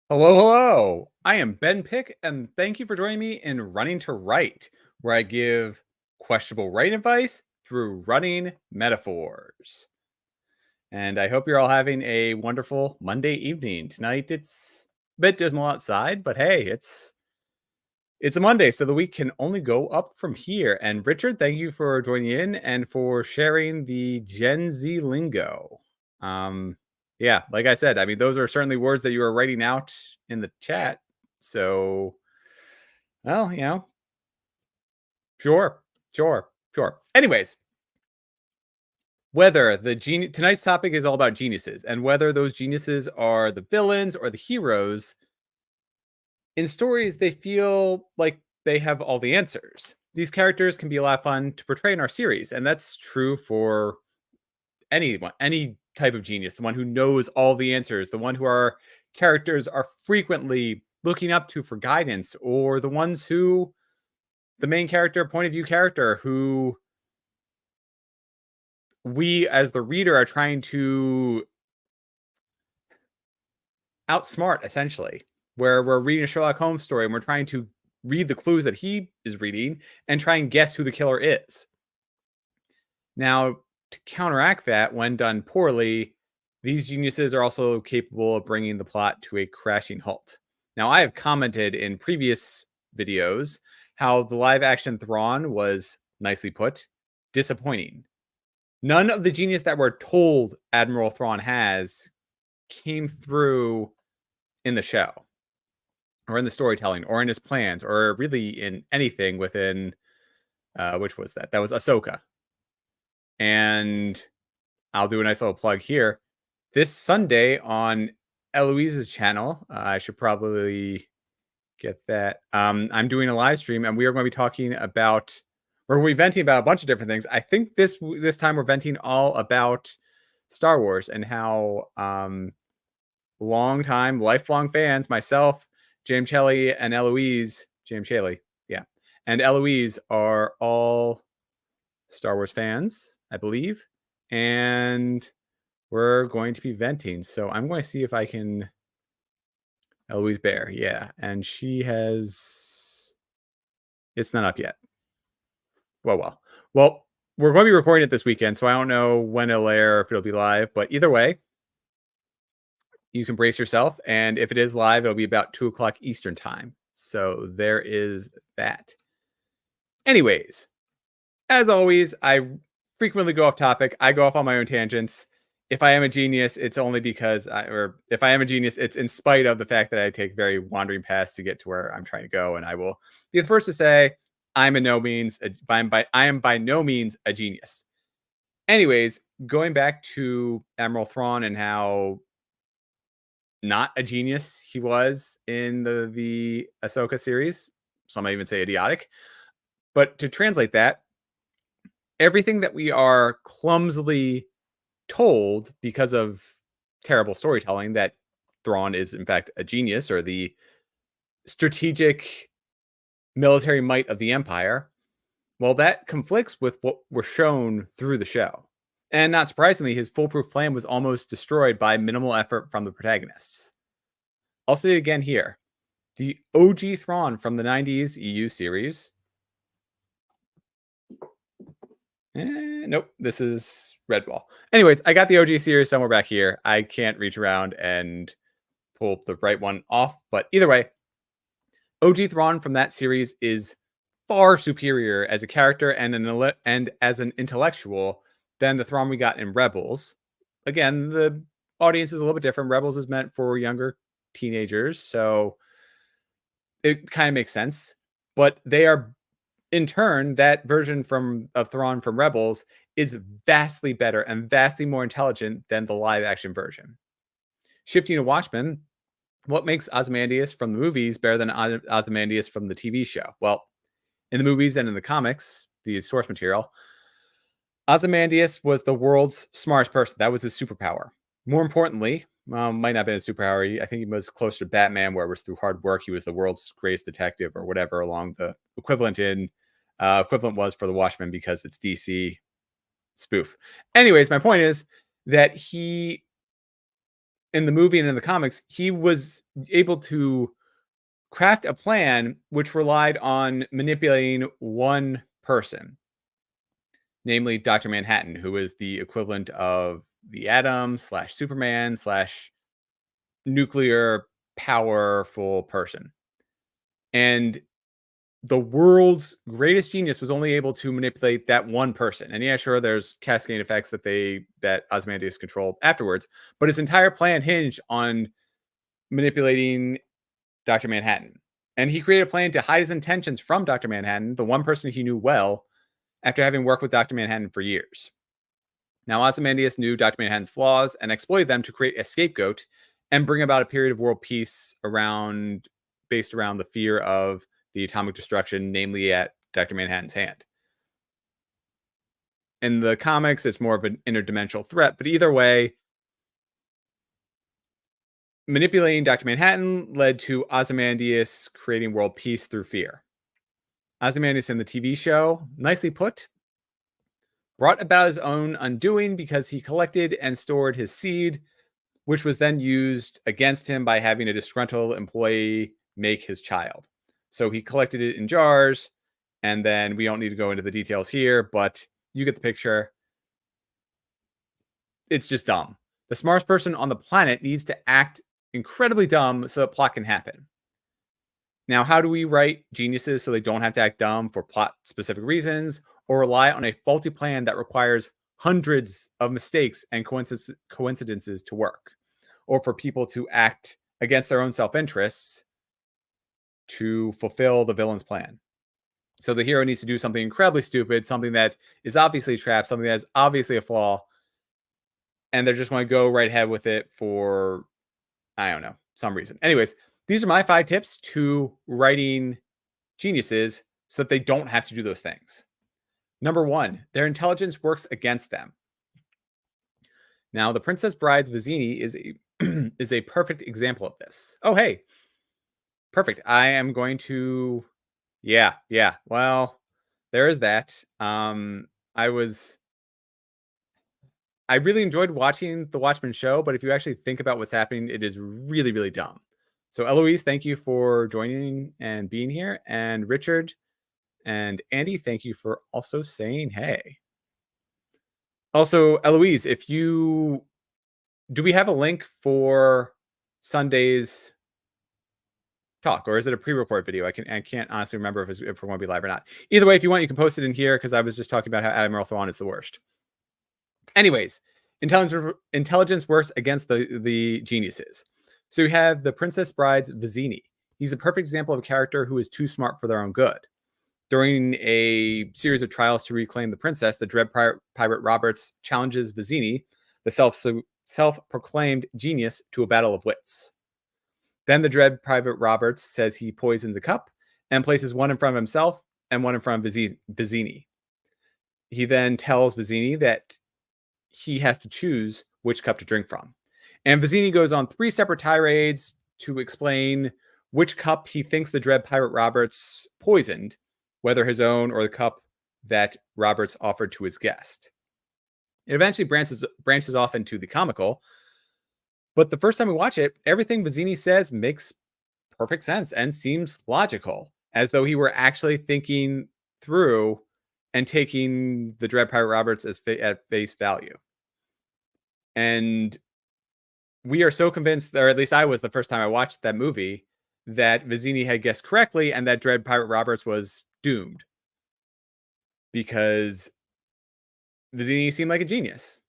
Hello, hello. I am Ben Pick, and thank you for joining me in Running to Write, where I give questionable writing advice through running metaphors. And I hope you're all having a wonderful Monday evening. Tonight it's a bit dismal outside, but hey, it's a Monday, so the week can only go up from here. And Richard, thank you for joining in and for sharing the Gen Z lingo. Um, yeah, like I said, I mean, those are certainly words that you are writing out in the chat. So, well, sure, sure. Anyways, whether tonight's topic is all about geniuses and whether those geniuses are the villains or the heroes, in stories, they feel like they have all the answers. These characters can be a lot of fun to portray in our series, and that's true for anyone, any type of genius, the one who knows all the answers, the one who our characters are frequently looking up to for guidance, or the ones who the main character, point of view character, who we as the reader are trying to outsmart, essentially, where we're reading a Sherlock Holmes story and we're trying to read the clues that he is reading and try and guess who the killer is. Now, to counteract that, when done poorly, these geniuses are also capable of bringing the plot to a crashing halt. Now, I have commented in previous videos how the live action Thrawn was, nicely put, disappointing. None of the genius that we're told Admiral Thrawn has came through in the show, or in the storytelling, or in his plans, or really in anything within, which was that? That was Ahsoka. And I'll do a nice little plug here. This Sunday on Eloise's channel, I should probably get that. I'm doing a live stream, and we are going to be talking about, or we're venting about a bunch of different things. I think this time we're venting all about Star Wars and how long-time, lifelong fans, myself, James Shelley, and Eloise, James Shelley, yeah, and Eloise are all Star Wars fans, I believe, and we're going to be venting. So I'm going to see if I can. Eloise Bear, yeah, and she has. It's not up yet. Well, we're going to be recording it this weekend, so I don't know when it'll air, if it'll be live, but either way, you can brace yourself. And if it is live, it'll be about 2 o'clock Eastern time. So there is that. Anyways, as always, I frequently go off topic. I go off on my own tangents. If I am a genius, it's only because or if I am a genius, it's in spite of the fact that I take very wandering paths to get to where I'm trying to go. And I will be the first to say I am by no means a genius. Anyways, going back to Admiral Thrawn and how not a genius he was in the Ahsoka series. Some might even say idiotic. But to translate that, everything that we are clumsily told because of terrible storytelling that Thrawn is in fact a genius or the strategic military might of the Empire, well, that conflicts with what we're shown through the show. And not surprisingly, his foolproof plan was almost destroyed by minimal effort from the protagonists. I'll say it again here. The OG Thrawn from the 90s EU series. Nope, this is Redwall. Anyways, I got the OG series somewhere back here. I can't reach around and pull the right one off, but either way, OG Thrawn from that series is far superior as a character and as an intellectual than the Thrawn we got in Rebels. Again, the audience is a little bit different. Rebels is meant for younger teenagers, so it kind of makes sense. But they are, in turn, that version of Thrawn from Rebels is vastly better and vastly more intelligent than the live action version. Shifting to Watchmen, what makes Ozymandias from the movies better than Ozymandias from the TV show? Well, in the movies and in the comics, the source material, Ozymandias was the world's smartest person. That was his superpower. More importantly, might not have been a superpower. I think he was closer to Batman, where it was through hard work. He was the world's greatest detective or whatever along the equivalent was for the Watchmen because it's DC spoof. Anyways, my point is that he in the movie and in the comics, he was able to craft a plan which relied on manipulating one person, namely Dr. Manhattan, who is the equivalent of the Atom slash Superman slash nuclear powerful person. And the world's greatest genius was only able to manipulate that one person. And yeah, sure, there's cascading effects that Ozymandias controlled afterwards, but his entire plan hinged on manipulating Dr. Manhattan. And he created a plan to hide his intentions from Dr. Manhattan, the one person he knew well, after having worked with Dr. Manhattan for years. Now, Ozymandias knew Dr. Manhattan's flaws and exploited them to create a scapegoat and bring about a period of world peace based around the fear of the atomic destruction, namely at Dr. Manhattan's hand. In the comics, it's more of an interdimensional threat, but either way, manipulating Dr. Manhattan led to Ozymandias creating world peace through fear. Ozymandias in the TV show, nicely put, brought about his own undoing because he collected and stored his seed, which was then used against him by having a disgruntled employee make his child. So he collected it in jars, and then we don't need to go into the details here, but you get the picture. It's just dumb. The smartest person on the planet needs to act incredibly dumb so that plot can happen. Now, how do we write geniuses so they don't have to act dumb for plot specific reasons or rely on a faulty plan that requires hundreds of mistakes and coincidences to work, or for people to act against their own self-interests to fulfill the villain's plan? So the hero needs to do something incredibly stupid, something that is obviously a trap, something that is obviously a flaw, and they're just going to go right ahead with it for, I don't know, some reason. Anyways, these are my 5 tips to writing geniuses so that they don't have to do those things. Number 1, their intelligence works against them. Now, the Princess Bride's Vizzini is a perfect example of this. Oh, hey, perfect. I am going to, yeah. Well, there is that. I really enjoyed watching the Watchmen show, but if you actually think about what's happening, it is really, really dumb. So, Eloise, thank you for joining and being here. And Richard and Andy, thank you for also saying hey. Also, Eloise, do we have a link for Sunday's talk, or is it a pre-recorded video? I can't honestly remember if we're going to be live or not. Either way, if you want, you can post it in here because I was just talking about how Admiral Thrawn is the worst. Anyways, intelligence works against the geniuses. So you have the Princess Bride's Vizzini. He's a perfect example of a character who is too smart for their own good. During a series of trials to reclaim the princess, the Dread Pirate Roberts challenges Vizzini, the self-proclaimed genius, to a battle of wits. Then the Dread Pirate Roberts says he poisons a cup and places one in front of himself and one in front of Vizzini. He then tells Vizzini that he has to choose which cup to drink from. And Vizzini goes on 3 separate tirades to explain which cup he thinks the Dread Pirate Roberts poisoned, whether his own or the cup that Roberts offered to his guest. It eventually branches off into the comical, but the first time we watch it, everything Vizzini says makes perfect sense and seems logical, as though he were actually thinking through and taking the Dread Pirate Roberts at face value. And we are so convinced, or at least I was the first time I watched that movie, that Vizzini had guessed correctly and that Dread Pirate Roberts was doomed because Vizzini seemed like a genius.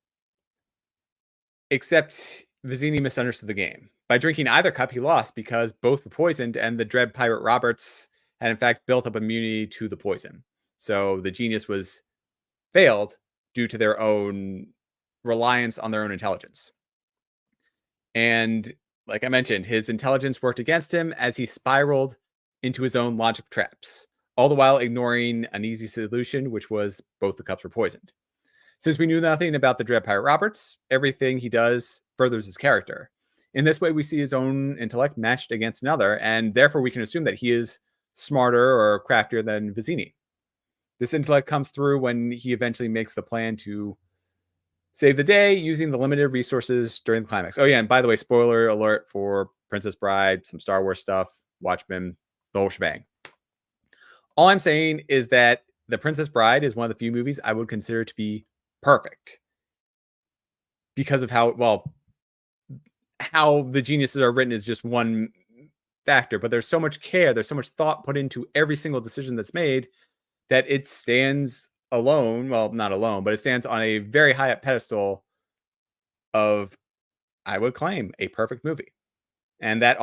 Except Vizzini misunderstood the game. By drinking either cup, he lost because both were poisoned, and the Dread Pirate Roberts had in fact built up immunity to the poison. So the genius was failed due to their own reliance on their own intelligence. And like I mentioned, his intelligence worked against him as he spiraled into his own logic traps, all the while ignoring an easy solution, which was both the cups were poisoned. Since we knew nothing about the Dread Pirate Roberts, everything he does furthers his character. In this way, we see his own intellect matched against another, and therefore we can assume that he is smarter or craftier than Vizzini. This intellect comes through when he eventually makes the plan to Save the day using the limited resources during the climax. Oh yeah, and by the way, spoiler alert for Princess Bride, some Star Wars stuff, Watchmen, the whole shebang. All I'm saying is that The Princess Bride is one of the few movies I would consider to be perfect because of how the geniuses are written is just one factor, but there's so much care, there's so much thought put into every single decision that's made that it stands alone. Well, not alone, but it stands on a very high up pedestal of, I would claim, a perfect movie. And that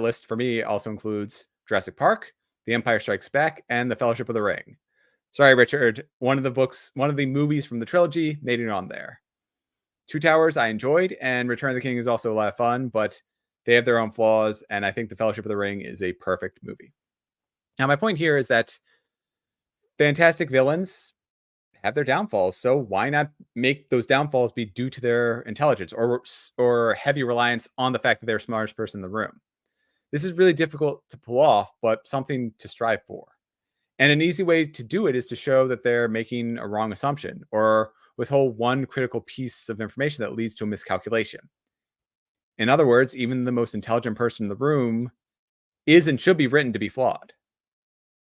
list for me also includes Jurassic Park, The Empire Strikes Back, and The Fellowship of the Ring. Sorry, Richard. One of the movies from the trilogy made it on there. Two Towers I enjoyed, and Return of the King is also a lot of fun, but they have their own flaws, and I think The Fellowship of the Ring is a perfect movie. Now, my point here is that fantastic villains have their downfalls, so why not make those downfalls be due to their intelligence or heavy reliance on the fact that they're the smartest person in the room? This is really difficult to pull off, but something to strive for. And an easy way to do it is to show that they're making a wrong assumption or withhold one critical piece of information that leads to a miscalculation. In other words, even the most intelligent person in the room is and should be written to be flawed.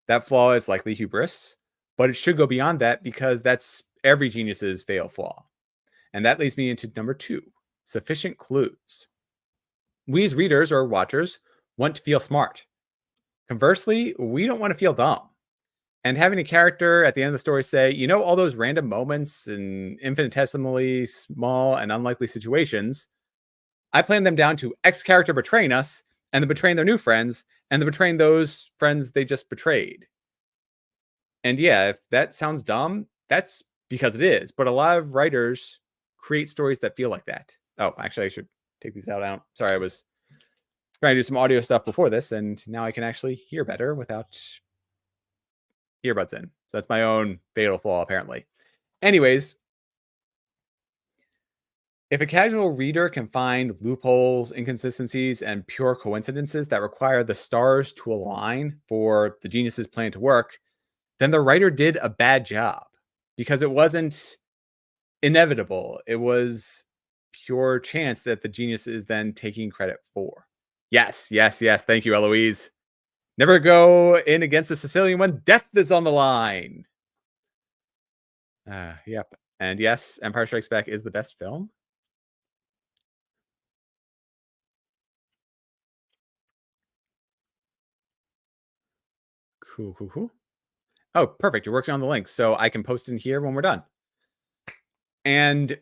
That flaw is likely hubris, but it should go beyond that because that's every genius's fatal flaw. And that leads me into number 2, sufficient clues. We as readers or watchers want to feel smart. Conversely, we don't want to feel dumb. And having a character at the end of the story say, all those random moments and infinitesimally small and unlikely situations, I plan them down to X character betraying us, and then betraying their new friends, and then betraying those friends they just betrayed. And yeah, if that sounds dumb, that's because it is. But a lot of writers create stories that feel like that. Oh, actually, I should take these out. Sorry, I was trying to do some audio stuff before this, and now I can actually hear better without earbuds in. So that's my own fatal flaw, apparently. Anyways, if a casual reader can find loopholes, inconsistencies, and pure coincidences that require the stars to align for the genius's plan to work, then the writer did a bad job because it wasn't inevitable. It was pure chance that the genius is then taking credit for. Yes, yes, yes. Thank you, Eloise. Never go in against the Sicilian when death is on the line. Yep. And yes, Empire Strikes Back is the best film. Cool, cool, cool. Oh, perfect. You're working on the link, so I can post in here when we're done. And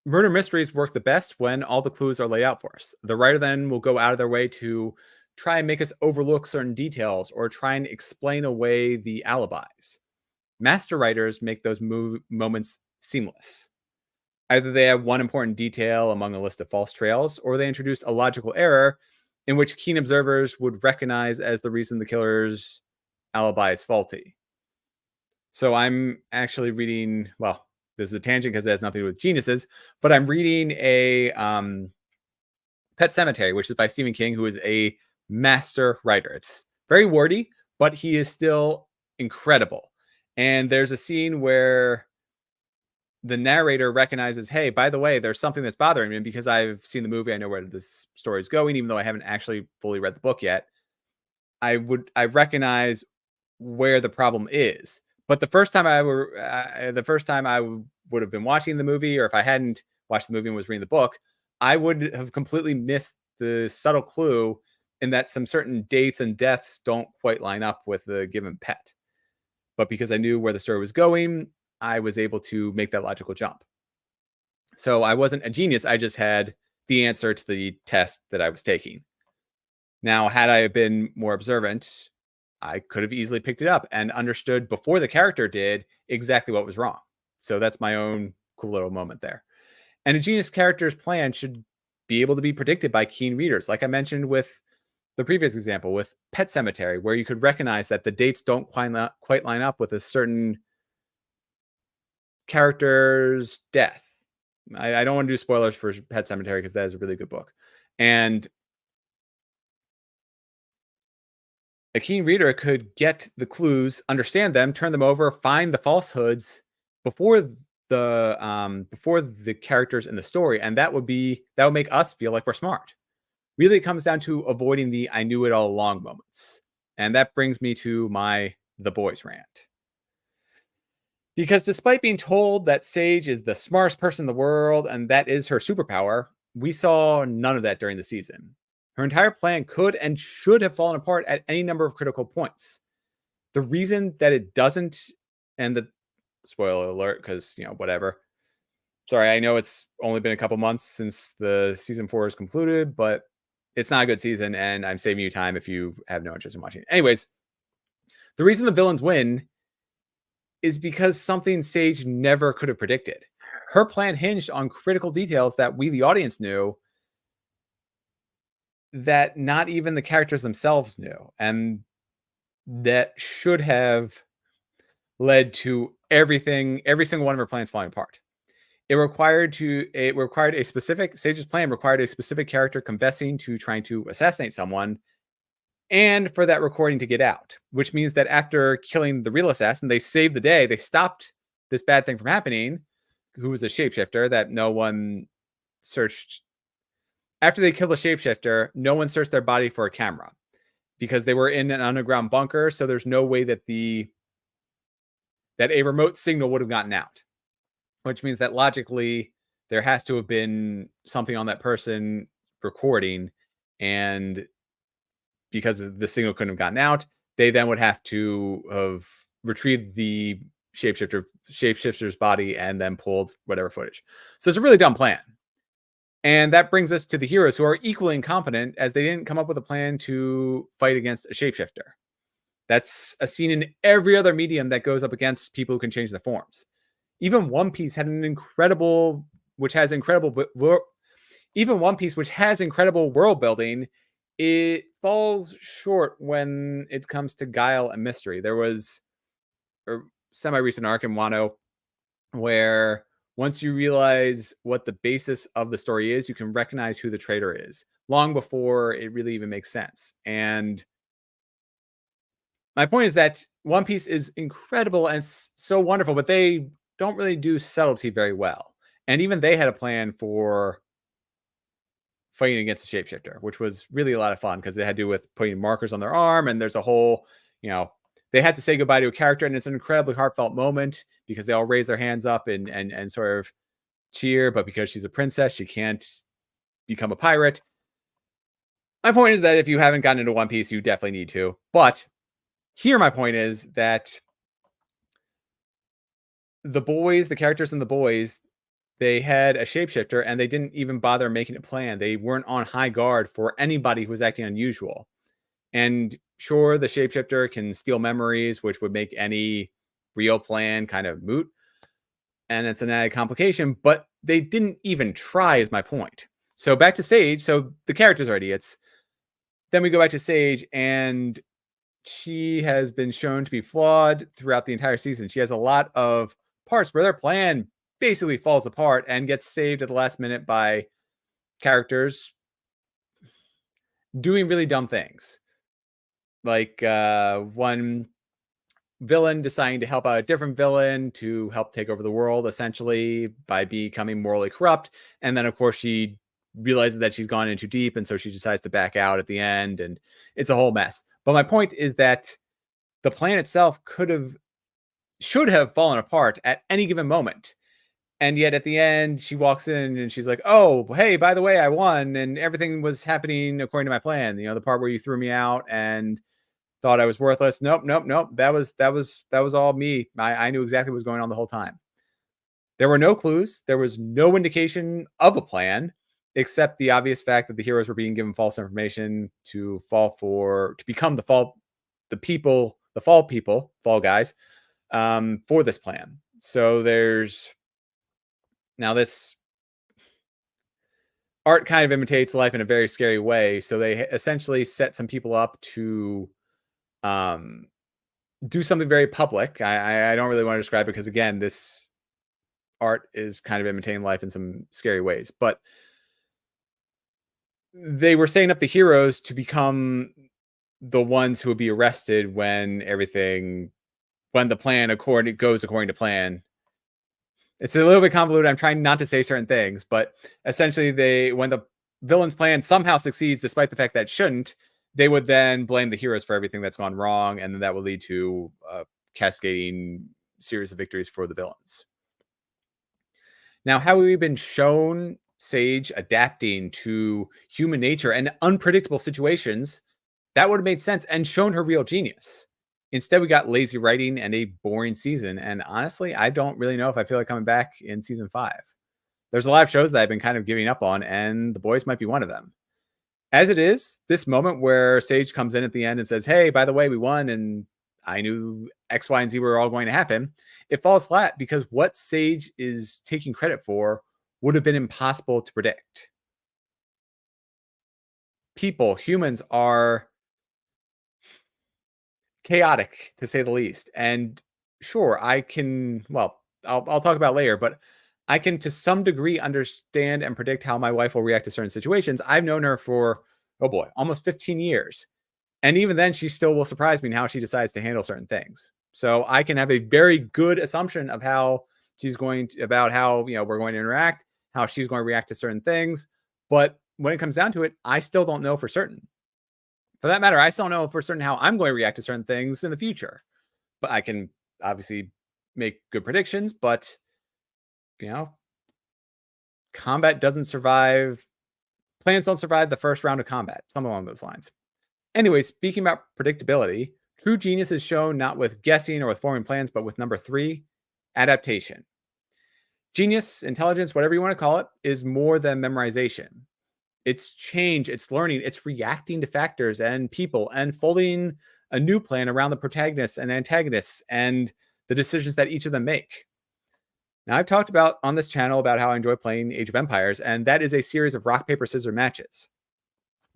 murder mysteries work the best when all the clues are laid out for us. The writer then will go out of their way to try and make us overlook certain details or try and explain away the alibis. Master writers make those moments seamless. Either they have one important detail among a list of false trails, or they introduce a logical error in which keen observers would recognize as the reason the killer's alibi is faulty. So I'm actually reading, well, this is a tangent because it has nothing to do with geniuses, but I'm reading a Pet Cemetery, which is by Stephen King, who is a master writer. It's very wordy, but he is still incredible. And there's a scene where the narrator recognizes, hey, by the way, there's something that's bothering me. And because I've seen the movie, I know where this story is going, even though I haven't actually fully read the book yet. I recognize where the problem is. But the first time I would have been watching the movie, or if I hadn't watched the movie and was reading the book, I would have completely missed the subtle clue in that some certain dates and deaths don't quite line up with the given pet. But because I knew where the story was going, I was able to make that logical jump. So I wasn't a genius. I just had the answer to the test that I was taking. Now, had I been more observant, I could have easily picked it up and understood before the character did exactly what was wrong. So that's my own cool little moment there. And a genius character's plan should be able to be predicted by keen readers. Like I mentioned with the previous example with Pet Cemetery, where you could recognize that the dates don't quite line up with a certain character's death. I don't want to do spoilers for Pet Cemetery because that is a really good book. And a keen reader could get the clues, understand them, turn them over, find the falsehoods before before the characters in the story, and that would make us feel like we're smart. Really, it comes down to avoiding the "I knew it all along" moments, and that brings me to my the boys rant. Because despite being told that Sage is the smartest person in the world and that is her superpower, we saw none of that during the season. Her entire plan could and should have fallen apart at any number of critical points. The reason that it doesn't, and the spoiler alert, because, whatever. Sorry, I know it's only been a couple months since the season 4 is concluded, but it's not a good season, and I'm saving you time if you have no interest in watching it. Anyways, the reason the villains win is because something Sage never could have predicted. Her plan hinged on critical details that we, the audience, knew that not even the characters themselves knew. And that should have led to every single one of her plans falling apart. Sage's plan required a specific character confessing to trying to assassinate someone and for that recording to get out, which means that after killing the real assassin, they saved the day. They stopped this bad thing from happening, who was a shapeshifter that no one searched. After they killed the shapeshifter, no one searched their body for a camera because they were in an underground bunker. So there's no way that that a remote signal would have gotten out, which means that logically there has to have been something on that person recording, and because the signal couldn't have gotten out, they then would have to have retrieved the shapeshifter's body and then pulled whatever footage. So it's a really dumb plan. And that brings us to the heroes, who are equally incompetent, as they didn't come up with a plan to fight against a shapeshifter. That's a scene in every other medium that goes up against people who can change their forms. Even One Piece had even One Piece, which has incredible world building, it falls short when it comes to guile and mystery. There was a semi-recent arc in Wano where once you realize what the basis of the story is, you can recognize who the traitor is long before it really even makes sense. And my point is that One Piece is incredible and so wonderful, but they don't really do subtlety very well. And even they had a plan for fighting against a shapeshifter, which was really a lot of fun because they had to do with putting markers on their arm, and there's a whole, they had to say goodbye to a character, and it's an incredibly heartfelt moment because they all raise their hands up and sort of cheer, but because she's a princess, she can't become a pirate. My point is that if you haven't gotten into One Piece, you definitely need to. But here, my point is that the characters in the boys, they had a shapeshifter and they didn't even bother making a plan. They weren't on high guard for anybody who was acting unusual. And sure, the shapeshifter can steal memories, which would make any real plan kind of moot. And it's an added complication, but they didn't even try, is my point. So back to Sage. So the characters are idiots. Then we go back to Sage, and she has been shown to be flawed throughout the entire season. She has a lot of parts where their plan basically falls apart and gets saved at the last minute by characters doing really dumb things. Like one villain deciding to help out a different villain to help take over the world, essentially, by becoming morally corrupt. And then, of course, she realizes that she's gone in too deep, and so she decides to back out at the end, and it's a whole mess. But my point is that the plan itself should have fallen apart at any given moment. And yet at the end, she walks in and she's like, "Oh, hey, by the way, I won, and everything was happening according to my plan. The part where you threw me out and thought I was worthless. Nope, nope, nope. That was all me. I knew exactly what was going on the whole time. There were no clues. There was no indication of a plan, except the obvious fact that the heroes were being given false information to become the fall guys, for this plan. So now this art kind of imitates life in a very scary way. So they essentially set some people up to do something very public. I don't really want to describe it because, again, this art is kind of imitating life in some scary ways. But they were setting up the heroes to become the ones who would be arrested when the plan goes according to plan. It's a little bit convoluted. I'm trying not to say certain things, but essentially, when the villain's plan somehow succeeds, despite the fact that it shouldn't, they would then blame the heroes for everything that's gone wrong, and then that would lead to a cascading series of victories for the villains. Now, how have we been shown Sage adapting to human nature and unpredictable situations? That would have made sense and shown her real genius. Instead, we got lazy writing and a boring season. And honestly, I don't really know if I feel like coming back in season 5. There's a lot of shows that I've been kind of giving up on, and The Boys might be one of them. As it is, this moment where Sage comes in at the end and says, "Hey, by the way, we won, and I knew X, Y, and Z were all going to happen," it falls flat because what Sage is taking credit for would have been impossible to predict. Humans are chaotic to say the least. And sure, I'll talk about later, but I can to some degree understand and predict how my wife will react to certain situations. I've known her for, oh boy, almost 15 years. And even then, she still will surprise me in how she decides to handle certain things. So I can have a very good assumption of how about how, we're going to interact, how she's going to react to certain things. But when it comes down to it, I still don't know for certain. For that matter, I still don't know for certain how I'm going to react to certain things in the future. But I can obviously make good predictions, but you know, combat doesn't survive. Plans don't survive the first round of combat, something along those lines. Anyway, speaking about predictability, true genius is shown not with guessing or with forming plans, but with number 3, adaptation. Genius, intelligence, whatever you want to call it, is more than memorization. It's change, it's learning, it's reacting to factors and people and folding a new plan around the protagonists and antagonists and the decisions that each of them make. Now, I've talked about on this channel about how I enjoy playing Age of Empires, and that is a series of rock, paper, scissors matches.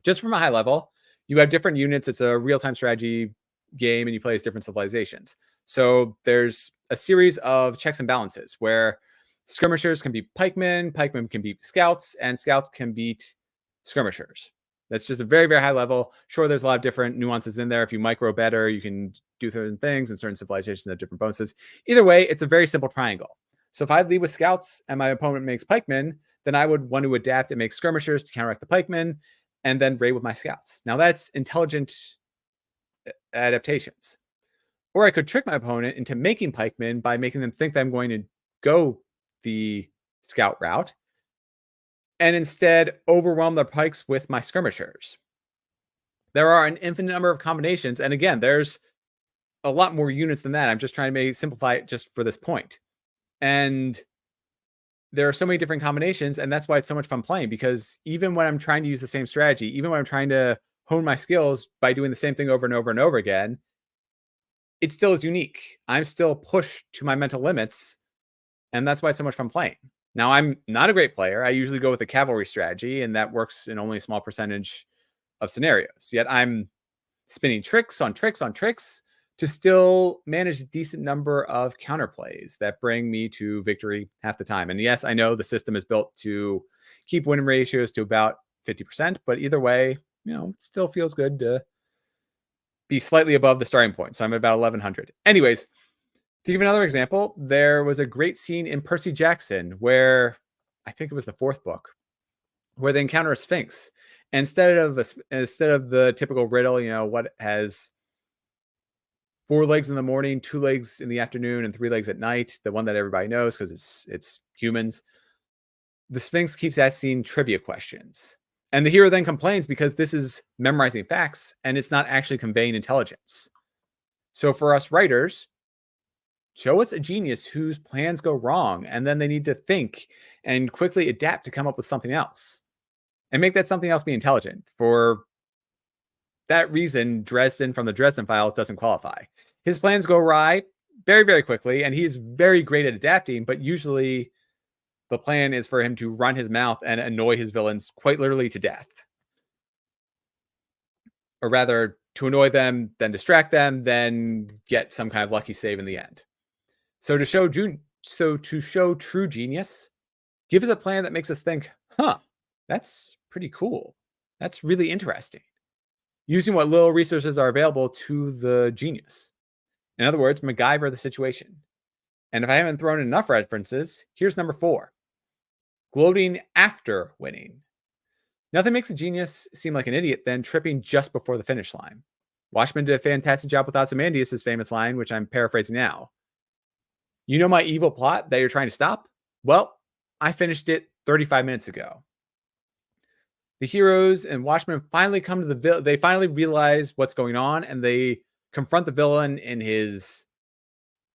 Just from a high level, you have different units. It's a real-time strategy game, and you play as different civilizations. So there's a series of checks and balances where skirmishers can beat pikemen, pikemen can beat scouts, and scouts can beat skirmishers. That's just a very, very high level. Sure, there's a lot of different nuances in there. If you micro better, you can do certain things, and certain civilizations have different bonuses. Either way, it's a very simple triangle. So if I lead with scouts and my opponent makes pikemen, then I would want to adapt and make skirmishers to counteract the pikemen, and then raid with my scouts. Now that's intelligent adaptations. Or I could trick my opponent into making pikemen by making them think that I'm going to go the scout route, and instead overwhelm their pikes with my skirmishers. There are an infinite number of combinations, and again, there's a lot more units than that. I'm just trying to simplify it just for this point. And there are so many different combinations, and that's why it's so much fun playing, because even when I'm trying to use the same strategy, even when I'm trying to hone my skills by doing the same thing over and over and over again, it still is unique. I'm still pushed to my mental limits, and that's why it's so much fun playing. Now, I'm not a great player. I usually go with a cavalry strategy, and that works in only a small percentage of scenarios. Yet I'm spinning tricks on tricks on tricks to still manage a decent number of counterplays that bring me to victory half the time. And yes, I know the system is built to keep win ratios to about 50%, but either way, it still feels good to be slightly above the starting point. So I'm at about 1100. Anyways, to give another example, there was a great scene in Percy Jackson where I think it was the 4th book, where they encounter a sphinx. Instead of the typical riddle, what has 4 legs in the morning, 2 legs in the afternoon, and 3 legs at night, the one that everybody knows because it's humans, the Sphinx keeps asking trivia questions. And the hero then complains because this is memorizing facts and it's not actually conveying intelligence. So for us writers, show us a genius whose plans go wrong, and then they need to think and quickly adapt to come up with something else. And make that something else be intelligent. For that reason, Dresden from the Dresden Files doesn't qualify. His plans go awry very, very quickly, and he's very great at adapting, but usually the plan is for him to run his mouth and annoy his villains quite literally to death. Or rather, to annoy them, then distract them, then get some kind of lucky save in the end. So to show true genius, give us a plan that makes us think, that's pretty cool. That's really interesting. Using what little resources are available to the genius. In other words, MacGyver the situation. And if I haven't thrown in enough references, here's number 4: gloating after winning. Nothing makes a genius seem like an idiot than tripping just before the finish line. Watchmen did a fantastic job with Ozymandias' famous line, which I'm paraphrasing now. You know my evil plot that you're trying to stop? Well, I finished it 35 minutes ago. The heroes and Watchmen finally come to the villain. They finally realize what's going on, and they confront the villain in his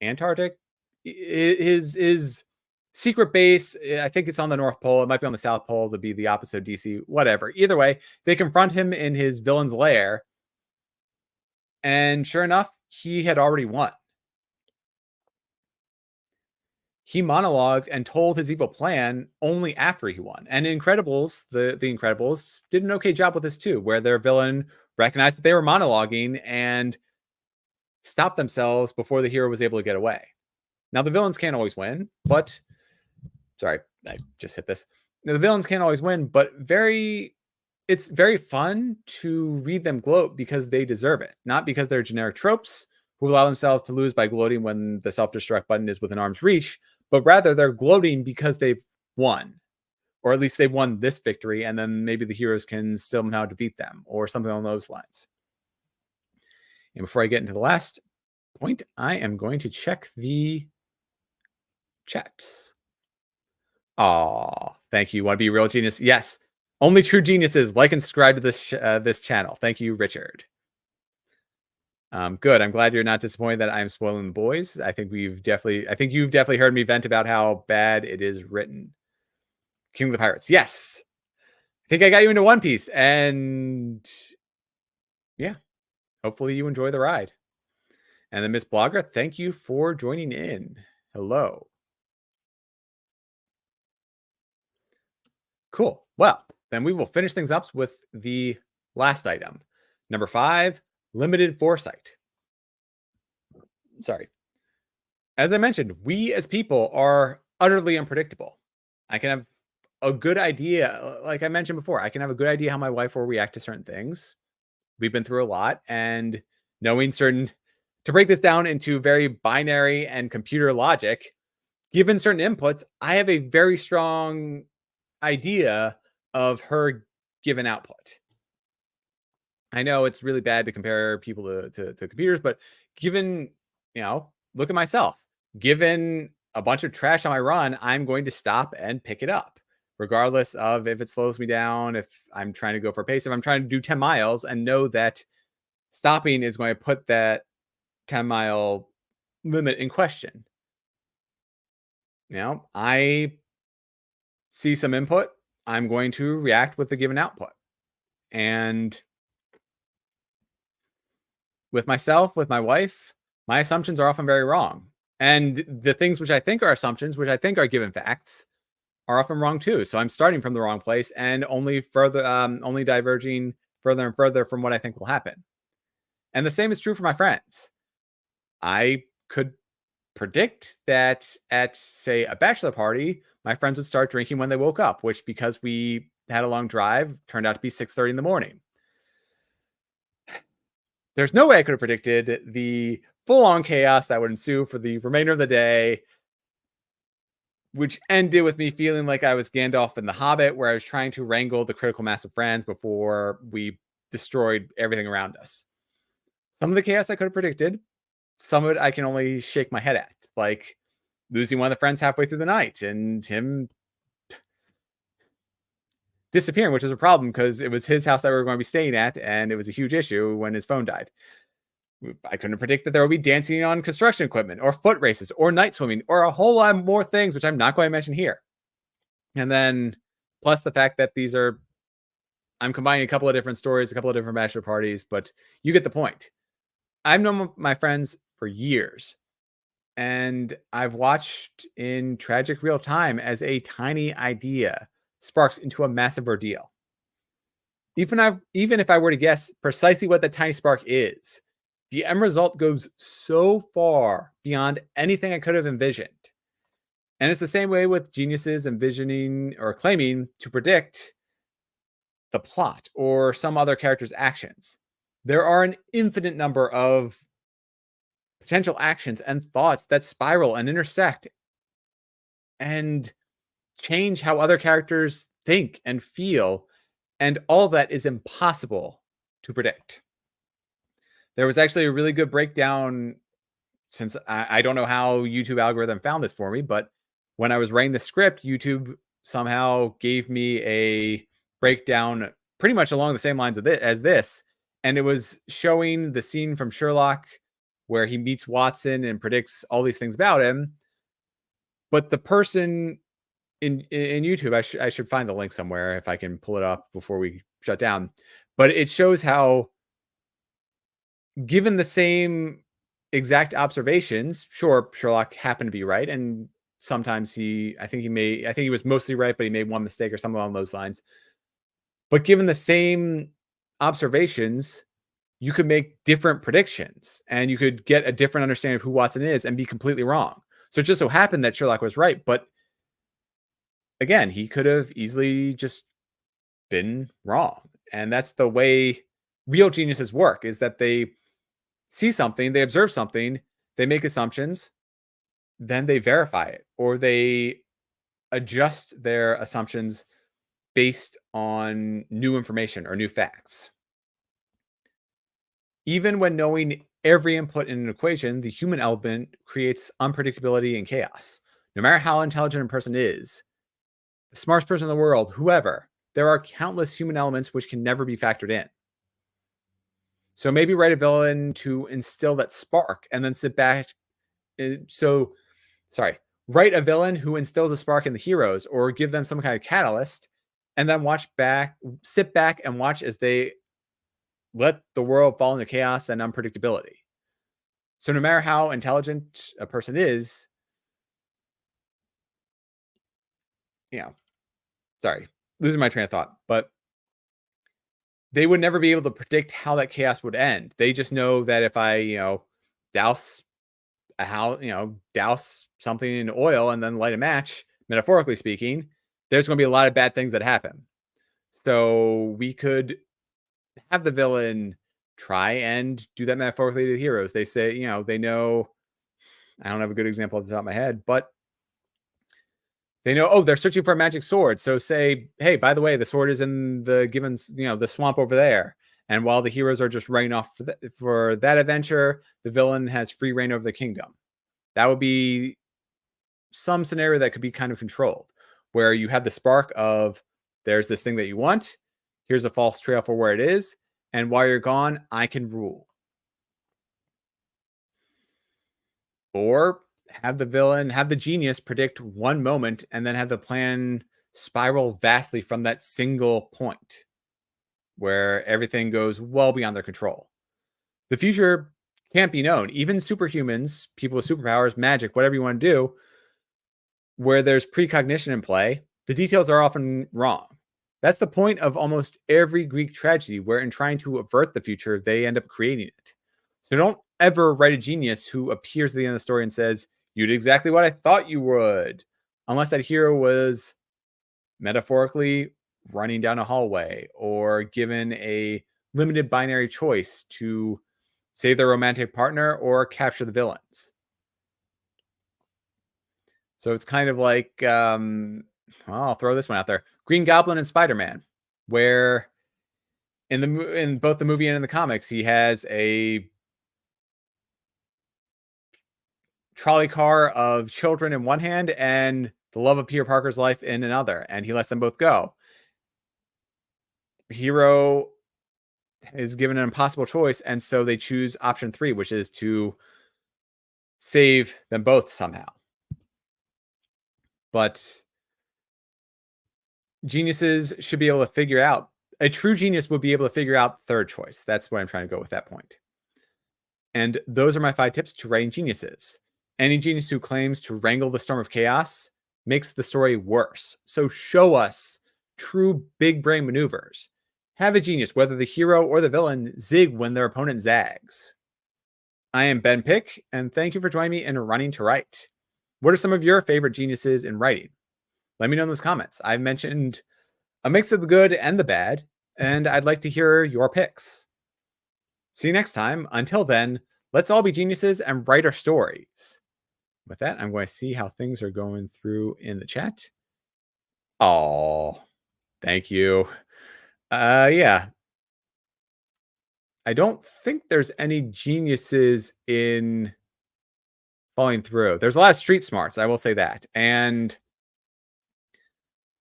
Antarctic, his secret base. I think it's on the North Pole. It might be on the South Pole to be the opposite of DC. Whatever. Either way, they confront him in his villain's lair, and sure enough, he had already won. He monologued and told his evil plan only after he won. And Incredibles, the Incredibles did an okay job with this too, where their villain recognized that they were monologuing and stopped themselves before the hero was able to get away. Now, the villains can't always win, but sorry, I just hit this. The villains can't always win, but it's very fun to read them gloat because they deserve it, not because they're generic tropes who allow themselves to lose by gloating when the self-destruct button is within arm's reach, but rather they're gloating because they've won, or at least they've won this victory, and then maybe the heroes can somehow defeat them, or something along those lines. And before I get into the last point, I am going to check the chats. Aw, thank you. Want to be a real genius? Yes. Only true geniuses like and subscribe to this channel. Thank you, Richard. Good. I'm glad you're not disappointed that I'm spoiling the boys. I think you've definitely heard me vent about how bad it is written. King of the Pirates. Yes. I think I got you into One Piece, and yeah, hopefully you enjoy the ride. And then Miss Blogger, thank you for joining in. Hello. Cool. Well, then we will finish things up with the last item. Number 5, limited foresight. Sorry. As I mentioned, we as people are utterly unpredictable. I can have a good idea, like I mentioned before, I can have a good idea how my wife will react to certain things. We've been through a lot, and knowing certain, to break this down into very binary and computer logic, given certain inputs, I have a very strong idea of her given output. I know it's really bad to compare people to computers, but given, look at myself. Given a bunch of trash on my run, I'm going to stop and pick it up, regardless of if it slows me down, if I'm trying to go for a pace, if I'm trying to do 10 miles and know that stopping is going to put that 10-mile limit in question. I see some input, I'm going to react with the given output. And with myself, with my wife, my assumptions are often very wrong. And the things which I think are assumptions, which I think are given facts, are often wrong too. So I'm starting from the wrong place and only diverging further and further from what I think will happen. And the same is true for my friends. I could predict that at, say, a bachelor party, my friends would start drinking when they woke up, which, because we had a long drive, turned out to be 6:30 in the morning. There's no way I could have predicted the full-on chaos that would ensue for the remainder of the day, which ended with me feeling like I was Gandalf in The Hobbit, where I was trying to wrangle the critical mass of friends before we destroyed everything around us. Some of the chaos I could have predicted. Some of it I can only shake my head at, like losing one of the friends halfway through the night and him disappearing, which was a problem because it was his house that we were going to be staying at, and it was a huge issue when his phone died. I couldn't predict that there would be dancing on construction equipment, or foot races, or night swimming, or a whole lot more things, which I'm not going to mention here. And then, plus the fact that I'm combining a couple of different stories, a couple of different bachelor parties, but you get the point. I've known my friends for years, and I've watched in tragic real time as a tiny idea sparks into a massive ordeal. Even if I were to guess precisely what the tiny spark is, the end result goes so far beyond anything I could have envisioned. And it's the same way with geniuses envisioning or claiming to predict the plot or some other character's actions. There are an infinite number of potential actions and thoughts that spiral and intersect and change how other characters think and feel. And all that is impossible to predict. There was actually a really good breakdown, since I don't know how YouTube algorithm found this for me, but when I was writing the script, YouTube somehow gave me a breakdown pretty much along the same lines of as this. And it was showing the scene from Sherlock where he meets Watson and predicts all these things about him. But the person in YouTube, I should find the link somewhere if I can pull it up before we shut down. But it shows how, given the same exact observations, sure, Sherlock happened to be right, and sometimes I think he was mostly right, but he made one mistake or something along those lines. But given the same observations, you could make different predictions, and you could get a different understanding of who Watson is and be completely wrong. So it just so happened that Sherlock was right, but again, he could have easily just been wrong. And that's the way real geniuses work, is that they see something, they observe something, they make assumptions, then they verify it, or they adjust their assumptions based on new information or new facts. Even when knowing every input in an equation, the human element creates unpredictability and chaos. No matter how intelligent a person is, the smartest person in the world, whoever, there are countless human elements which can never be factored in. So maybe write a villain to instill that spark and then sit back. Write a villain who instills a spark in the heroes, or give them some kind of catalyst, and then sit back and watch as they let the world fall into chaos and unpredictability. So no matter how intelligent a person is, losing my train of thought, but they would never be able to predict how that chaos would end. They just know that if I, douse douse something in oil and then light a match, metaphorically speaking, there's going to be a lot of bad things that happen. So we could have the villain try and do that metaphorically to the heroes. They say, they know, I don't have a good example off the top of my head, but they know, oh, they're searching for a magic sword. So say, hey, by the way, the sword is in the swamp over there. And while the heroes are just running off for that adventure, the villain has free reign over the kingdom. That would be some scenario that could be kind of controlled, where you have the spark of, there's this thing that you want, here's a false trail for where it is, and while you're gone, I can rule. Or have the genius predict one moment and then have the plan spiral vastly from that single point where everything goes well beyond their control. The future can't be known. Even superhumans, people with superpowers, magic, whatever you want to do, where there's precognition in play, the details are often wrong. That's the point of almost every Greek tragedy, where in trying to avert the future, they end up creating it. So don't ever write a genius who appears at the end of the story and says, you did exactly what I thought you would, unless that hero was metaphorically running down a hallway or given a limited binary choice to save their romantic partner or capture the villains. So it's kind of like, I'll throw this one out there: Green Goblin and Spider-Man, where in both the movie and in the comics, he has a trolley car of children in one hand and the love of Peter Parker's life in another, and he lets them both go. The hero is given an impossible choice, and so they choose option 3, which is to save them both somehow. But geniuses should be able to figure out, a true genius will be able to figure out third choice. That's what I'm trying to go with that point. And those are my 5 tips to writing geniuses. Any genius who claims to wrangle the storm of chaos makes the story worse. So show us true big brain maneuvers. Have a genius, whether the hero or the villain, zig when their opponent zags. I am Ben Pick, and thank you for joining me in Running to Write. What are some of your favorite geniuses in writing? Let me know in those comments. I've mentioned a mix of the good and the bad, and I'd like to hear your picks. See you next time. Until then, Let's all be geniuses and write our stories. With that, I'm going to see how things are going through in the chat. Oh, thank you. Yeah, I don't think there's any geniuses in falling through. There's a lot of street smarts, I will say that. And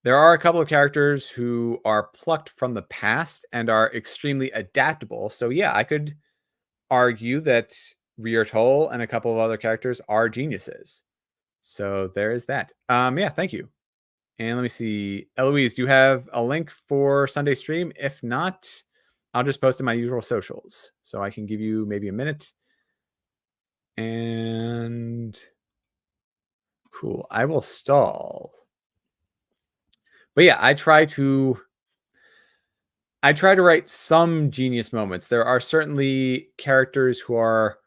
there are a couple of characters who are plucked from the past and are extremely adaptable. So yeah, I could argue that Riortol and a couple of other characters are geniuses. So there is that. Yeah, thank you. And let me see. Eloise, do you have a link for Sunday stream? If not, I'll just post in my usual socials. So I can give you maybe a minute. And cool. I will stall. But yeah, I try to write some genius moments. There are certainly characters who are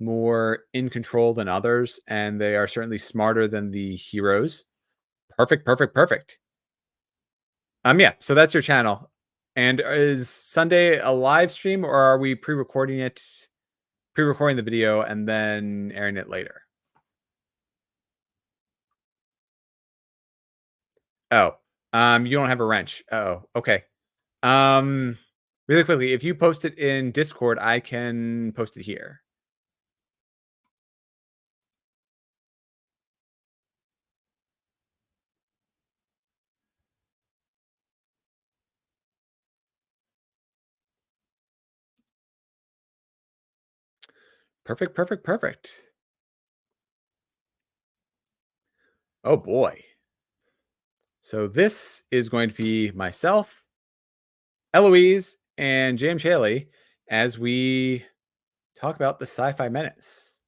more in control than others, and they are certainly smarter than the heroes. Perfect, perfect, perfect. Yeah, so that's your channel. And is Sunday a live stream, or are we pre-recording the video and then airing it later? Oh, you don't have a wrench. Oh, okay. Really quickly, if you post it in Discord, I can post it here. Perfect, perfect, perfect. Oh boy. So this is going to be myself, Eloise, and James Haley as we talk about the Sci-Fi Menace.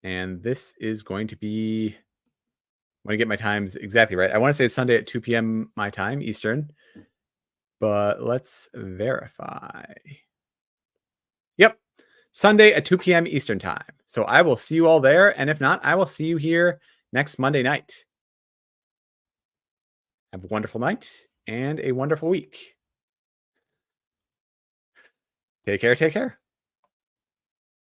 And this is going to be, I want to get my times exactly right. I want to say it's Sunday at 2 p.m. my time, Eastern, but let's verify. Yep, Sunday at 2 p.m. Eastern time. So I will see you all there. And if not, I will see you here next Monday night. Have a wonderful night and a wonderful week. Take care. Take care.